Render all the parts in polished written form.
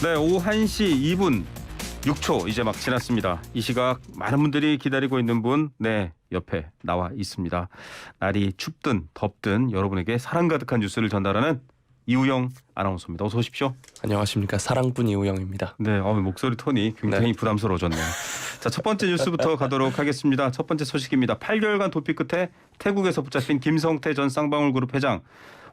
네, 오후 1시 2분 6초 이제 막 지났습니다. 이 시각 많은 분들이 기다리고 있는 분, 옆에 나와 있습니다. 날이 춥든 덥든 여러분에게 사랑 가득한 뉴스를 전달하는 이우영 아나운서입니다. 어서 오십시오. 안녕하십니까. 사랑꾼 이우영입니다. 네, 목소리 톤이 굉장히 부담스러워졌네요. 자, 첫 번째 뉴스부터 가도록 하겠습니다. 첫 번째 소식입니다. 8개월간 도피 끝에 태국에서 붙잡힌 김성태 전 쌍방울그룹 회장.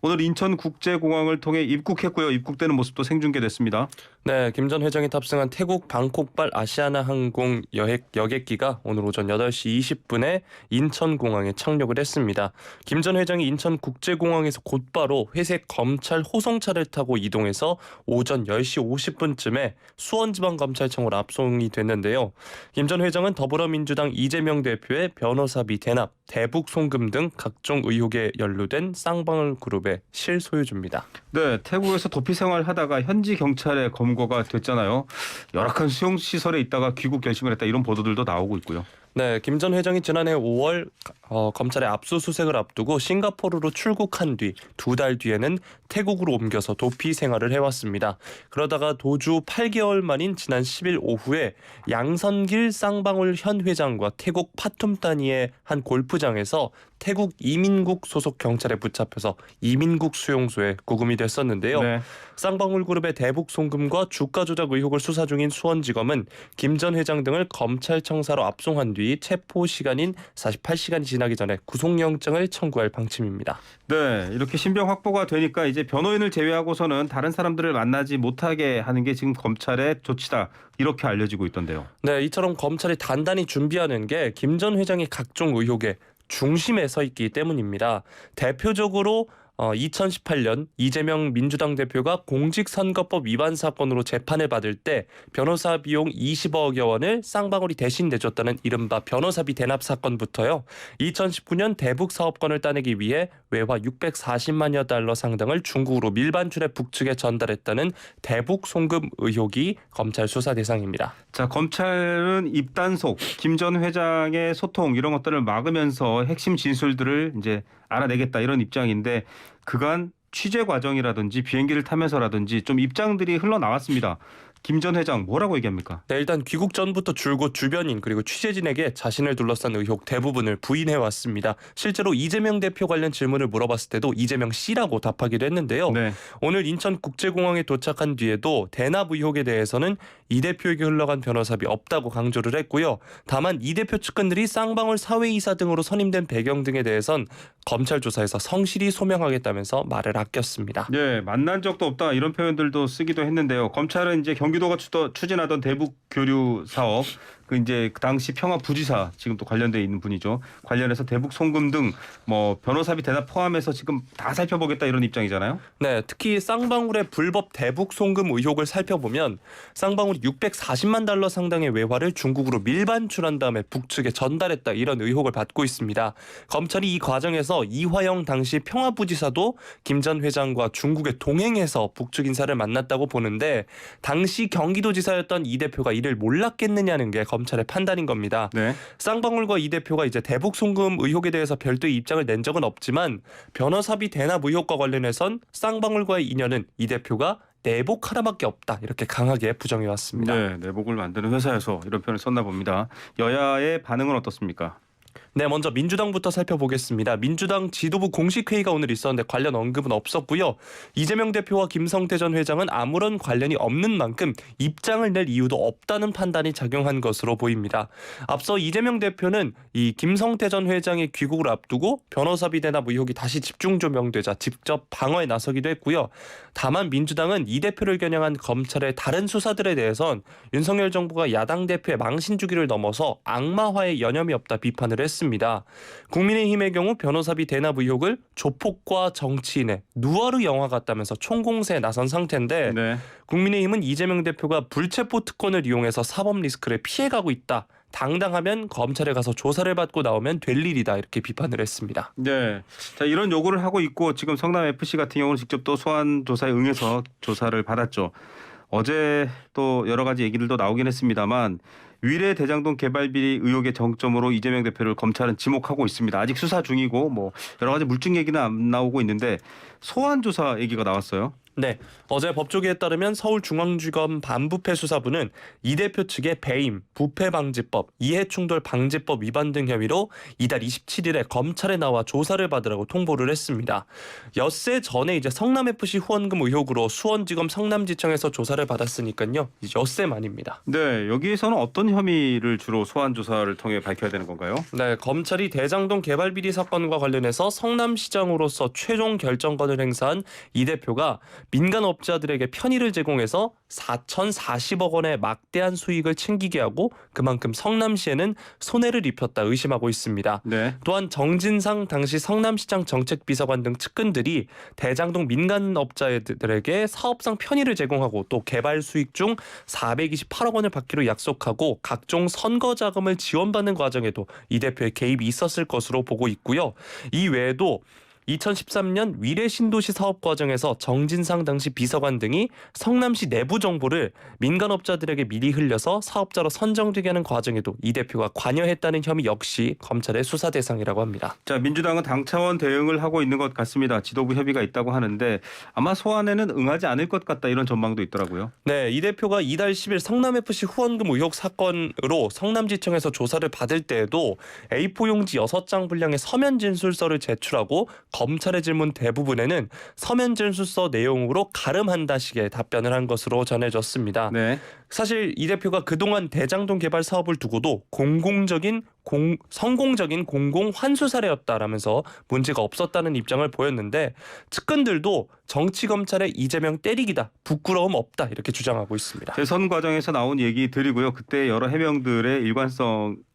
오늘 인천국제공항을 통해 입국했고요. 입국되는 모습도 생중계됐습니다. 네, 김 전 회장이 탑승한 태국 방콕발 아시아나 항공 여객기가 오늘 오전 8시 20분에 인천공항에 착륙을 했습니다. 김 전 회장이 인천국제공항에서 곧바로 회색 검찰 호송차를 타고 이동해서 오전 10시 50분쯤에 수원지방검찰청으로 압송이 됐는데요. 김 전 회장은 더불어민주당 이재명 대표의 변호사비 대납, 대북 송금 등 각종 의혹에 연루된 쌍방울 그룹의 실소유주입니다. 네, 태국에서 도피 생활하다가 현지 경찰에 검거가 됐잖아요. 열악한 수용시설에 있다가 귀국 결심을 했다 이런 보도들도 나오고 있고요. 네, 김 전 회장이 지난해 5월 검찰의 압수수색을 앞두고 싱가포르로 출국한 뒤 2달 뒤에는 태국으로 옮겨서 도피 생활을 해왔습니다. 그러다가 도주 8개월 만인 지난 10일 오후에 양선길 쌍방울 현 회장과 태국 파툼타니의 한 골프장에서 태국 이민국 소속 경찰에 붙잡혀서 이민국 수용소에 구금이 됐었는데요. 네. 쌍방울 그룹의 대북 송금과 주가 조작 의혹을 수사 중인 수원지검은 김 전 회장 등을 검찰청사로 압송한 뒤 체포 시간인 48시간이 지나기 전에 구속영장을 청구할 방침입니다. 네, 이렇게 신병 확보가 되니까 이제 변호인을 제외하고서는 다른 사람들을 만나지 못하게 하는 게 지금 검찰의 조치다. 이렇게 알려지고 있던데요. 네, 이처럼 검찰이 단단히 준비하는 게 김 전 회장의 각종 의혹에 중심에 서 있기 때문입니다. 대표적으로 2018년 이재명 민주당 대표가 공직선거법 위반 사건으로 재판을 받을 때 변호사 비용 20억여 원을 쌍방울이 대신 내줬다는 이른바 변호사비 대납 사건부터요. 2019년 대북 사업권을 따내기 위해 외화 640만여 달러 상당을 중국으로 밀반출해 북측에 전달했다는 대북 송금 의혹이 검찰 수사 대상입니다. 자, 검찰은 입단속, 김 전 회장의 소통 이런 것들을 막으면서 핵심 진술들을 이제 알아내겠다 이런 입장인데 그간 취재 과정이라든지 비행기를 타면서라든지 좀 입장들이 흘러나왔습니다. 김 전 회장 뭐라고 얘기합니까? 네, 일단 귀국 전부터 줄곧 주변인 그리고 취재진에게 자신을 둘러싼 의혹 대부분을 부인해왔습니다. 실제로 이재명 대표 관련 질문을 물어봤을 때도 이재명 씨라고 답하기도 했는데요. 네. 오늘 인천국제공항에 도착한 뒤에도 대납 의혹에 대해서는 이 대표에게 흘러간 변호사비 없다고 강조를 했고요. 다만 이 대표 측근들이 쌍방울 사회이사 등으로 선임된 배경 등에 대해선 검찰 조사에서 성실히 소명하겠다면서 말을 아꼈습니다. 네, 만난 적도 없다 이런 표현들도 쓰기도 했는데요. 검찰은 이제 경기도가 추진하던 대북 교류 사업, 그 당시 평화부지사 지금 또 관련돼 있는 분이죠. 관련해서 대북 송금 등 변호사비 대납 포함해서 지금 다 살펴보겠다 이런 입장이잖아요. 네, 특히 쌍방울의 불법 대북 송금 의혹을 살펴보면 쌍방울이 640만 달러 상당의 외화를 중국으로 밀반출한 다음에 북측에 전달했다 이런 의혹을 받고 있습니다. 검찰이 이 과정에서 이화영 당시 평화부지사도 김 전 회장과 중국에 동행해서 북측 인사를 만났다고 보는데 당시 경기도지사였던 이 대표가 이를 몰랐겠느냐는 게 검찰의 판단인 겁니다. 네. 쌍방울과 이 대표가 이제 대북 송금 의혹에 대해서 별도의 입장을 낸 적은 없지만 변호사비 대납 의혹과 관련해선 쌍방울과의 인연은 이 대표가 내복 하나밖에 없다 이렇게 강하게 부정해 왔습니다. 네, 내복을 만드는 회사에서 이런 표현을 썼나 봅니다. 여야의 반응은 어떻습니까? 네, 먼저 민주당부터 살펴보겠습니다. 민주당 지도부 공식 회의가 오늘 있었는데 관련 언급은 없었고요. 이재명 대표와 김성태 전 회장은 아무런 관련이 없는 만큼 입장을 낼 이유도 없다는 판단이 작용한 것으로 보입니다. 앞서 이재명 대표는 이 김성태 전 회장의 귀국을 앞두고 변호사비 대납 의혹이 다시 집중 조명되자 직접 방어에 나서기도 했고요. 다만 민주당은 이 대표를 겨냥한 검찰의 다른 수사들에 대해선 윤석열 정부가 야당 대표의 망신 주기를 넘어서 악마화에 여념이 없다 비판을 했습니다. 국민의힘의 경우 변호사비 대납 의혹을 조폭과 정치인의 누아르 영화 같다면서 총공세에 나선 상태인데 네. 국민의힘은 이재명 대표가 불체포 특권을 이용해서 사법 리스크를 피해가고 있다. 당당하면 검찰에 가서 조사를 받고 나오면 될 일이다 이렇게 비판을 했습니다. 네, 자 이런 요구를 하고 있고 지금 성남 FC 같은 경우는 직접 또 소환 조사에 응해서 조사를 받았죠. 어제 또 여러 가지 얘기들도 나오긴 했습니다만 위례 대장동 개발 비리 의혹의 정점으로 이재명 대표를 검찰은 지목하고 있습니다. 아직 수사 중이고 여러 가지 물증 얘기는 안 나오고 있는데 소환 조사 얘기가 나왔어요. 네, 어제 법조계에 따르면 서울중앙지검 반부패 수사부는 이 대표 측의 배임, 부패방지법, 이해충돌 방지법 위반 등 혐의로 이달 27일에 검찰에 나와 조사를 받으라고 통보를 했습니다. 엿새 전에 이제 성남FC 후원금 의혹으로 수원지검 성남지청에서 조사를 받았으니까요. 이제 엿새 만입니다. 네, 여기에서는 어떤 혐의를 주로 소환 조사를 통해 밝혀야 되는 건가요? 네, 검찰이 대장동 개발 비리 사건과 관련해서 성남시장으로서 최종 결정권을 행사한 이 대표가 민간 업자들에게 편의를 제공해서 4,040억 원의 막대한 수익을 챙기게 하고 그만큼 성남시에는 손해를 입혔다 의심하고 있습니다. 네. 또한 정진상 당시 성남시장 정책비서관 등 측근들이 대장동 민간 업자들에게 사업상 편의를 제공하고 또 개발 수익 중 428억 원을 받기로 약속하고 각종 선거 자금을 지원받는 과정에도 이 대표의 개입이 있었을 것으로 보고 있고요. 이 외에도 2013년 위례 신도시 사업 과정에서 정진상 당시 비서관 등이 성남시 내부 정보를 민간업자들에게 미리 흘려서 사업자로 선정되게 하는 과정에도 이 대표가 관여했다는 혐의 역시 검찰의 수사 대상이라고 합니다. 자, 민주당은 당 차원 대응을 하고 있는 것 같습니다. 지도부 협의가 있다고 하는데 아마 소환에는 응하지 않을 것 같다 이런 전망도 있더라고요. 네, 이 대표가 이달 10일 성남FC 후원금 의혹 사건으로 성남지청에서 조사를 받을 때에도 A4 용지 6장 분량의 서면 진술서를 제출하고 검찰의 질문 대부분에는 서면 진술서 내용으로 가름한다식의 답변을 한 것으로 전해졌습니다. 네. 사실 이 대표가 그동안 대장동 개발 사업을 두고도 성공적인 공공 환수 사례였다라면서 문제가 없었다는 입장을 보였는데 측근들도 정치 검찰의 이재명 때리기다, 부끄러움 없다 이렇게 주장하고 있습니다. 대선 과정에서 나온 얘기들이고요. 그때 여러 해명들의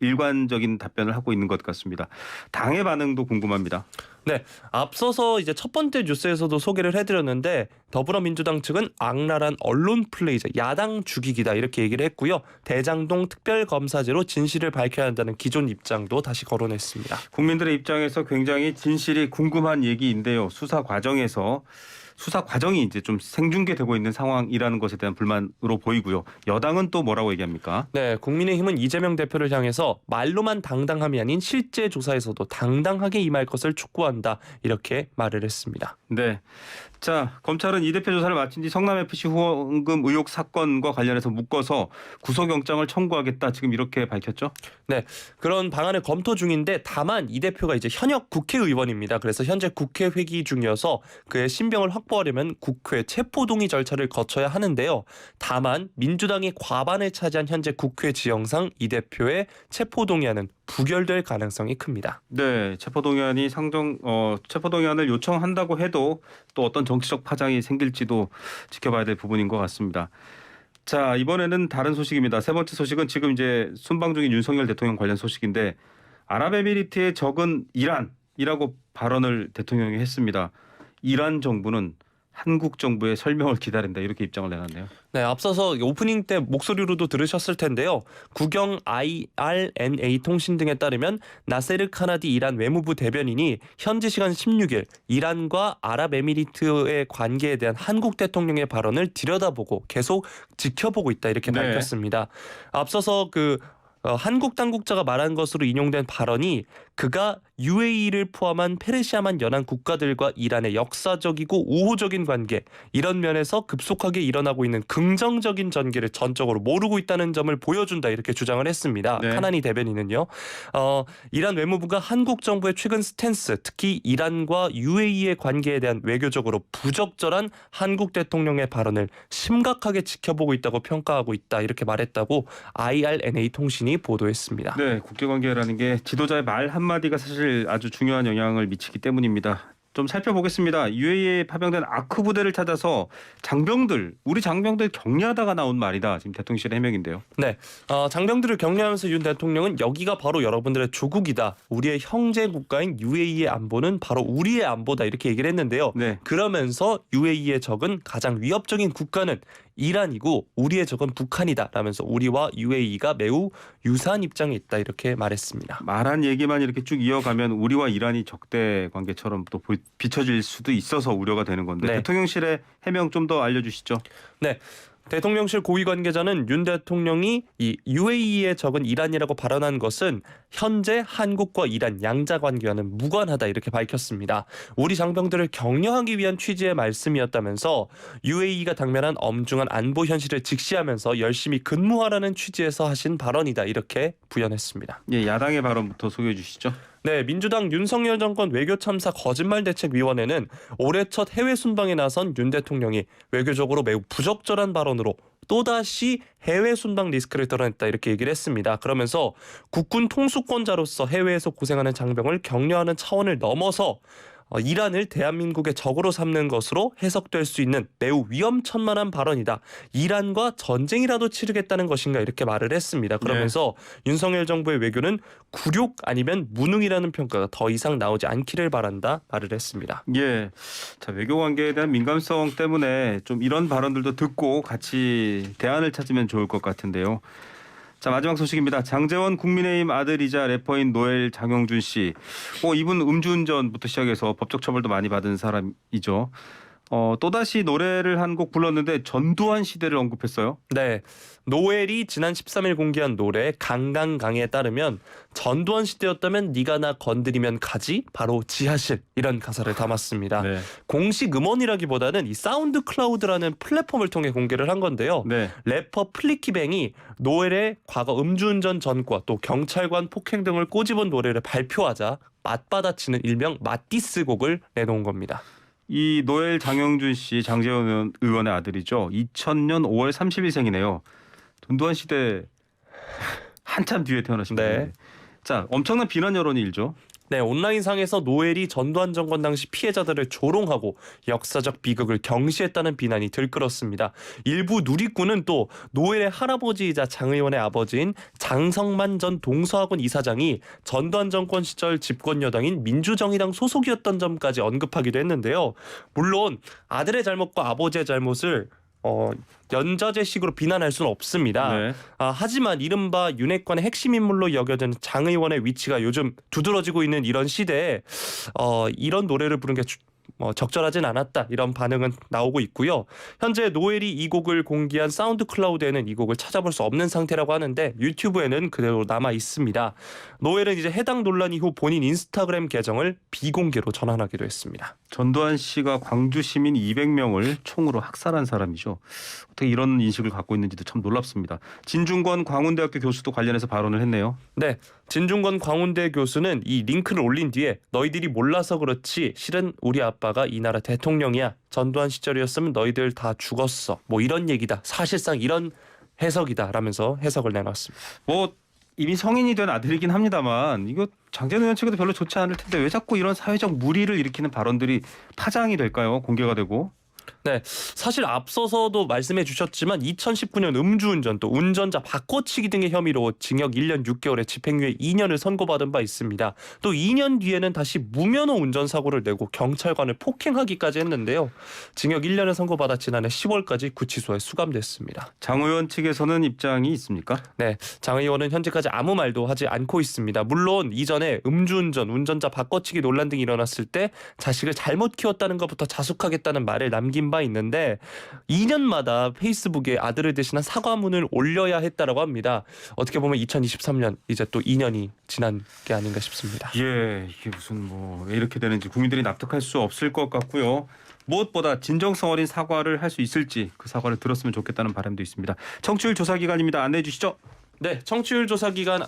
일관적인 답변을 하고 있는 것 같습니다. 당의 반응도 궁금합니다. 네, 앞서서 이제 첫 번째 뉴스에서도 소개를 해드렸는데 더불어민주당 측은 악랄한 언론 플레이자, 야당 죽이기다 이렇게 얘기를 했고요. 대장동 특별검사제로 진실을 밝혀야 한다는 기존 입장도 다시 거론했습니다. 국민들의 입장에서 굉장히 진실이 궁금한 얘기인데요. 수사 과정이 이제 좀 생중계되고 있는 상황이라는 것에 대한 불만으로 보이고요. 여당은 또 뭐라고 얘기합니까? 네, 국민의힘은 이재명 대표를 향해서 말로만 당당함이 아닌 실제 조사에서도 당당하게 임할 것을 촉구한다 이렇게 말을 했습니다. 네. 자, 검찰은 이 대표 조사를 마친 뒤 성남FC 후원금 의혹 사건과 관련해서 묶어서 구속영장을 청구하겠다 지금 이렇게 밝혔죠? 네, 그런 방안을 검토 중인데 다만 이 대표가 이제 현역 국회의원입니다. 그래서 현재 국회 회기 중이어서 그의 신병을 확보하려면 국회 체포동의 절차를 거쳐야 하는데요. 다만 민주당이 과반을 차지한 현재 국회 지형상 이 대표의 체포동의안은 부결될 가능성이 큽니다. 네, 체포동의안을 요청한다고 해도 또 어떤 정치적 파장이 생길지도 지켜봐야 될 부분인 것 같습니다. 자, 이번에는 다른 소식입니다. 세 번째 소식은 지금 이제 순방 중인 윤석열 대통령 관련 소식인데 아랍에미리트의 적은 이란이라고 발언을 대통령이 했습니다. 이란 정부는 한국 정부의 설명을 기다린다 이렇게 입장을 내놨네요. 네, 앞서서 오프닝 때 목소리로도 들으셨을 텐데요. 국영 IRNA 통신 등에 따르면 나세르 카나디 이란 외무부 대변인이 현지 시간 16일 이란과 아랍에미리트의 관계에 대한 한국 대통령의 발언을 들여다보고 계속 지켜보고 있다 이렇게 네. 밝혔습니다. 앞서서 한국 당국자가 말한 것으로 인용된 발언이 그가 UAE를 포함한 페르시아만 연안 국가들과 이란의 역사적이고 우호적인 관계 이런 면에서 급속하게 일어나고 있는 긍정적인 전개를 전적으로 모르고 있다는 점을 보여준다 이렇게 주장을 했습니다. 네. 카나니 대변인은요. 이란 외무부가 한국 정부의 최근 스탠스 특히 이란과 UAE의 관계에 대한 외교적으로 부적절한 한국 대통령의 발언을 심각하게 지켜보고 있다고 평가하고 있다 이렇게 말했다고 IRNA 통신이 보도했습니다. 네, 국제관계라는 게 지도자의 말 한마디가 사실 아주 중요한 영향을 미치기 때문입니다. 좀 살펴보겠습니다. UAE에 파병된 아크 부대를 찾아서 우리 장병들 격려하다가 나온 말이다. 지금 대통령실의 해명인데요. 네, 장병들을 격려하면서 윤 대통령은 여기가 바로 여러분들의 조국이다. 우리의 형제 국가인 UAE의 안보는 바로 우리의 안보다 이렇게 얘기를 했는데요. 네. 그러면서 UAE의 적은 가장 위협적인 국가는 이란이고 우리의 적은 북한이다 라면서 우리와 UAE가 매우 유사한 입장에 있다 이렇게 말했습니다. 말한 얘기만 이렇게 쭉 이어가면 우리와 이란이 적대 관계처럼 또 비춰질 수도 있어서 우려가 되는 건데 네. 대통령실의 해명 좀 더 알려주시죠. 네. 대통령실 고위 관계자는 윤 대통령이 이 UAE에 적은 이란이라고 발언한 것은 현재 한국과 이란 양자 관계와는 무관하다 이렇게 밝혔습니다. 우리 장병들을 격려하기 위한 취지의 말씀이었다면서 UAE가 당면한 엄중한 안보 현실을 직시하면서 열심히 근무하라는 취지에서 하신 발언이다 이렇게 부연했습니다. 예, 야당의 발언부터 소개해 주시죠. 네, 민주당 윤석열 정권 외교 참사 거짓말 대책위원회는 올해 첫 해외 순방에 나선 윤 대통령이 외교적으로 매우 부적절한 발언으로 또다시 해외 순방 리스크를 드러냈다 이렇게 얘기를 했습니다. 그러면서 국군 통수권자로서 해외에서 고생하는 장병을 격려하는 차원을 넘어서 이란을 대한민국의 적으로 삼는 것으로 해석될 수 있는 매우 위험천만한 발언이다. 이란과 전쟁이라도 치르겠다는 것인가 이렇게 말을 했습니다. 그러면서 윤석열 정부의 외교는 굴욕 아니면 무능이라는 평가가 더 이상 나오지 않기를 바란다 말을 했습니다. 예, 자 외교 관계에 대한 민감성 때문에 좀 이런 발언들도 듣고 같이 대안을 찾으면 좋을 것 같은데요. 자 마지막 소식입니다. 장제원 국민의힘 아들이자 래퍼인 노엘 장영준 씨. 이분 음주운전부터 시작해서 법적 처벌도 많이 받은 사람이죠. 또다시 노래를 한 곡 불렀는데 전두환 시대를 언급했어요. 네, 노엘이 지난 13일 공개한 노래 강강강에 따르면 전두환 시대였다면 네가 나 건드리면 가지 바로 지하실 이런 가사를 담았습니다. 네. 공식 음원이라기보다는 이 사운드 클라우드라는 플랫폼을 통해 공개를 한 건데요. 네. 래퍼 플리키뱅이 노엘의 과거 음주운전 전과 또 경찰관 폭행 등을 꼬집은 노래를 발표하자 맞받아치는 일명 맞디스 곡을 내놓은 겁니다. 이 노엘 장영준 씨 장제원 의원의 아들이죠. 2000년 5월 30일생이네요. 전두환 시대 한참 뒤에 태어나신 네. 분인데. 자, 엄청난 비난 여론이 일죠. 네, 온라인상에서 노엘이 전두환 정권 당시 피해자들을 조롱하고 역사적 비극을 경시했다는 비난이 들끓었습니다. 일부 누리꾼은 또 노엘의 할아버지이자 장 의원의 아버지인 장성만 전 동서학원 이사장이 전두환 정권 시절 집권 여당인 민주정의당 소속이었던 점까지 언급하기도 했는데요. 물론 아들의 잘못과 아버지의 잘못을 연좌제식으로 비난할 수는 없습니다. 네. 하지만 이른바 윤핵관의 핵심 인물로 여겨지는 장 의원의 위치가 요즘 두드러지고 있는 이런 시대에 이런 노래를 부른 게 적절하진 않았다 이런 반응은 나오고 있고요. 현재 노엘이 이 곡을 공개한 사운드 클라우드에는 이 곡을 찾아볼 수 없는 상태라고 하는데 유튜브에는 그대로 남아 있습니다. 노엘은 이제 해당 논란 이후 본인 인스타그램 계정을 비공개로 전환하기도 했습니다. 전두환 씨가 광주 시민 200명을 총으로 학살한 사람이죠. 어떻게 이런 인식을 갖고 있는지도 참 놀랍습니다. 진중권 광운대학교 교수도 관련해서 발언을 했네요. 네, 진중권 광운대 교수는 이 링크를 올린 뒤에 너희들이 몰라서 그렇지 실은 우리 아빠가 이 나라 대통령이야. 전두환 시절이었으면 너희들 다 죽었어. 뭐 이런 얘기다. 사실상 이런 해석이다 라면서 해석을 내놨습니다. 이미 성인이 된 아들이긴 합니다만 이거 장제원 의원 측에도 별로 좋지 않을 텐데 왜 자꾸 이런 사회적 물의를 일으키는 발언들이 파장이 될까요? 공개가 되고. 네, 사실 앞서서도 말씀해 주셨지만 2019년 음주운전 또 운전자 바꿔치기 등의 혐의로 징역 1년 6개월에 집행유예 2년을 선고받은 바 있습니다. 또 2년 뒤에는 다시 무면허 운전사고를 내고 경찰관을 폭행하기까지 했는데요. 징역 1년을 선고받아 지난해 10월까지 구치소에 수감됐습니다. 장 의원 측에서는 입장이 있습니까? 네, 장 의원은 현재까지 아무 말도 하지 않고 있습니다. 물론 이전에 음주운전, 운전자 바꿔치기 논란 등이 일어났을 때 자식을 잘못 키웠다는 것부터 자숙하겠다는 말을 남긴 바 있는데 2년마다 페이스북에 아들을 대신한 사과문을 올려야 했다라고 합니다. 어떻게 보면 2023년 이제 또 2년이 지난 게 아닌가 싶습니다. 예, 이게 무슨 왜 이렇게 되는지 국민들이 납득할 수 없을 것 같고요. 무엇보다 진정성 어린 사과를 할 수 있을지 그 사과를 들었으면 좋겠다는 바람도 있습니다. 청취율 조사 기간입니다. 안내해 주시죠. 네, 청취율 조사 기간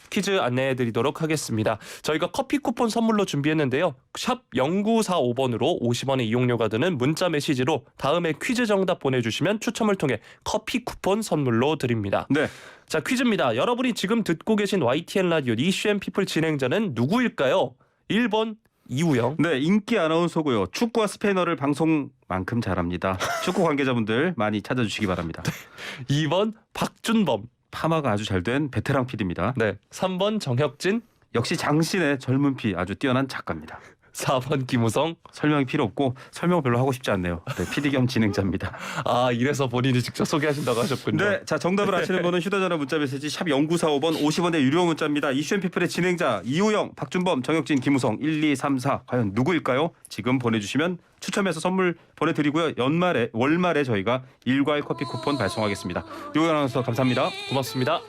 퀴즈 안내해 드리도록 하겠습니다. 저희가 커피 쿠폰 선물로 준비했는데요. 샵 0945번으로 50원의 이용료가 드는 문자 메시지로 다음에 퀴즈 정답 보내주시면 추첨을 통해 커피 쿠폰 선물로 드립니다. 네. 자, 퀴즈입니다. 여러분이 지금 듣고 계신 YTN 라디오 이슈앤피플 진행자는 누구일까요? 1번 이우영. 네, 인기 아나운서고요. 축구와 스페인어를 방송만큼 잘합니다. 축구 관계자분들 많이 찾아주시기 바랍니다. 2번 박준범. 파마가 아주 잘된 베테랑 PD입니다. 네. 3번 정혁진. 역시 장신의 젊은 피 아주 뛰어난 작가입니다. 4번 김우성. 설명이 필요 없고 설명 별로 하고 싶지 않네요. 네, PD 겸 진행자입니다. 아, 이래서 본인이 직접 소개하신다고 하셨군요. 네, 자 정답을 아시는 분은 휴대전화 문자메시지 샵 0945번 50원의 유료 문자입니다. 이슈앤피플의 진행자 이호영, 박준범, 정혁진, 김우성 1234 과연 누구일까요? 지금 보내주시면 추첨해서 선물 보내드리고요. 월말에 저희가 일괄 커피 쿠폰 발송하겠습니다. 이호영 아나운서 감사합니다. 고맙습니다.